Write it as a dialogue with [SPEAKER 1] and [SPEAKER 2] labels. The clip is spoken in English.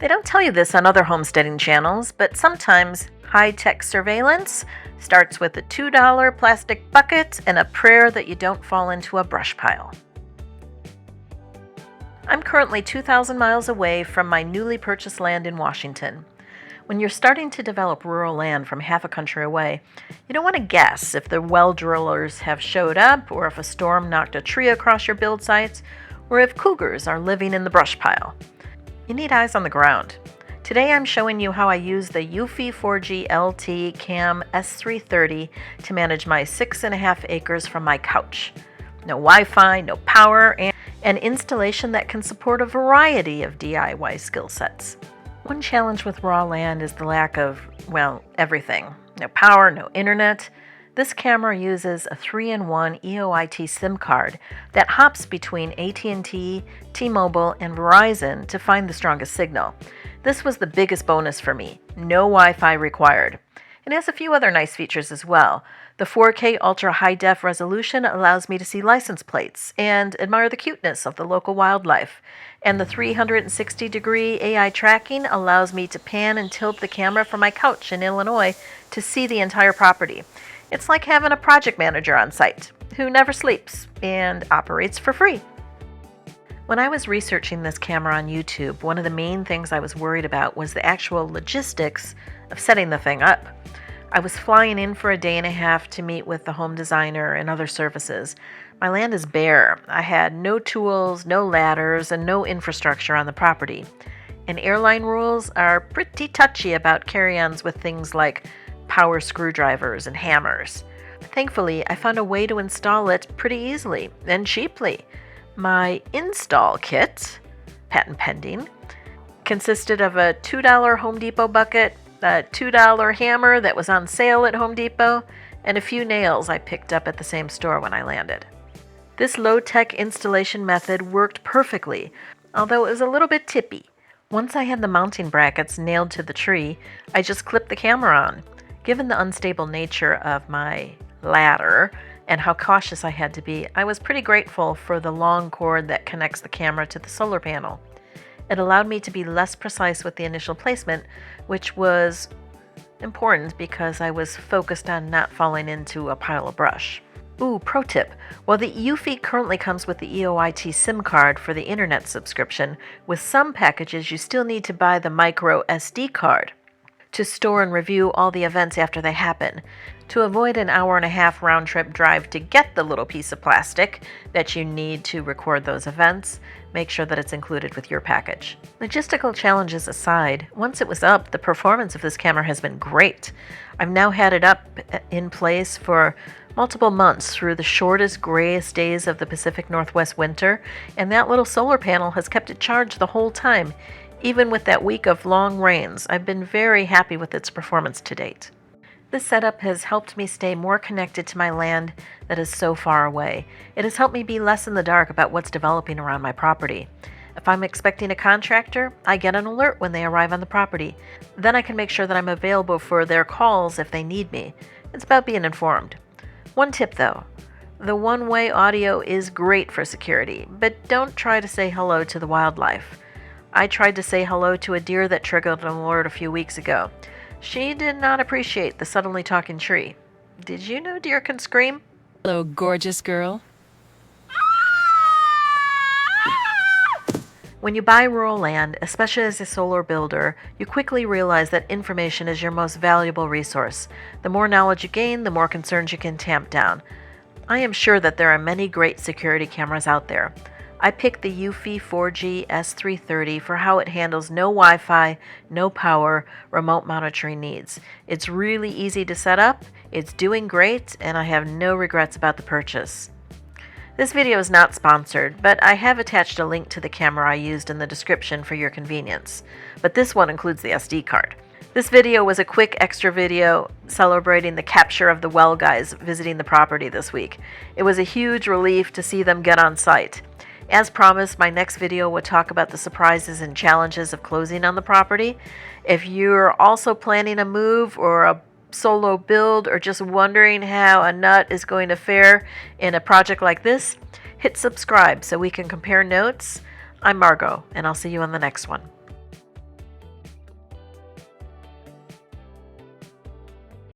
[SPEAKER 1] They don't tell you this on other homesteading channels, but sometimes high-tech surveillance starts with a $2 plastic bucket and a prayer that you don't fall into a brush pile. I'm currently 2,000 miles away from my newly purchased land in Washington. When you're starting to develop rural land from half a country away, you don't want to guess if the well drillers have showed up, or if a storm knocked a tree across your build site, or if cougars are living in the brush pile. You need eyes on the ground. Today I'm showing you how I use the Eufy 4G LT Cam S330 to manage my 6.5 acres from my couch. No Wi-Fi, no power, and an installation that can support a variety of DIY skill sets. One challenge with raw land is the lack of, well, everything. No power, no internet. This camera uses a 3-in-1 EOIT SIM card that hops between AT&T, T-Mobile, and Verizon to find the strongest signal. This was the biggest bonus for me. No Wi-Fi required. It has a few other nice features as well. The 4K Ultra High Def resolution allows me to see license plates and admire the cuteness of the local wildlife. And the 360-degree AI tracking allows me to pan and tilt the camera from my couch in Illinois to see the entire property. It's like having a project manager on site who never sleeps and operates for free. When I was researching this camera on YouTube, one of the main things I was worried about was the actual logistics of setting the thing up. I was flying in for a day and a half to meet with the home designer and other services. My land is bare. I had no tools, no ladders, and no infrastructure on the property. And airline rules are pretty touchy about carry-ons with things like power screwdrivers and hammers. Thankfully, I found a way to install it pretty easily and cheaply. My install kit, patent pending, consisted of a $2 Home Depot bucket, a $2 hammer that was on sale at Home Depot, and a few nails I picked up at the same store when I landed. This low-tech installation method worked perfectly, although it was a little bit tippy. Once I had the mounting brackets nailed to the tree, I just clipped the camera on. Given the unstable nature of my ladder and how cautious I had to be, I was pretty grateful for the long cord that connects the camera to the solar panel. It allowed me to be less precise with the initial placement, which was important because I was focused on not falling into a pile of brush. Ooh, pro tip. While the Eufy currently comes with the EOIT SIM card for the internet subscription, with some packages you still need to buy the micro SD card to store and review all the events after they happen. To avoid an hour-and-a-half round-trip drive to get the little piece of plastic that you need to record those events, make sure that it's included with your package. Logistical challenges aside, once it was up, the performance of this camera has been great. I've now had it up in place for multiple months through the shortest, grayest days of the Pacific Northwest winter, and that little solar panel has kept it charged the whole time. Even with that week of long rains, I've been very happy with its performance to date. This setup has helped me stay more connected to my land that is so far away. It has helped me be less in the dark about what's developing around my property. If I'm expecting a contractor, I get an alert when they arrive on the property. Then I can make sure that I'm available for their calls if they need me. It's about being informed. One tip though, the one-way audio is great for security, but don't try to say hello to the wildlife. I tried to say hello to a deer that triggered an alert a few weeks ago. She did not appreciate the suddenly talking tree. Did you know deer can scream?
[SPEAKER 2] Hello, gorgeous girl.
[SPEAKER 1] When you buy rural land, especially as a solar builder, you quickly realize that information is your most valuable resource. The more knowledge you gain, the more concerns you can tamp down. I am sure that there are many great security cameras out there. I picked the Eufy 4G S330 for how it handles no Wi-Fi, no power, remote monitoring needs. It's really easy to set up, it's doing great, and I have no regrets about the purchase. This video is not sponsored, but I have attached a link to the camera I used in the description for your convenience. But this one includes the SD card. This video was a quick extra video celebrating the capture of the well guys visiting the property this week. It was a huge relief to see them get on site. As promised, my next video will talk about the surprises and challenges of closing on the property. If you're also planning a move or a solo build or just wondering how a nut is going to fare in a project like this, hit subscribe so we can compare notes. I'm Margot, and I'll see you on the next one.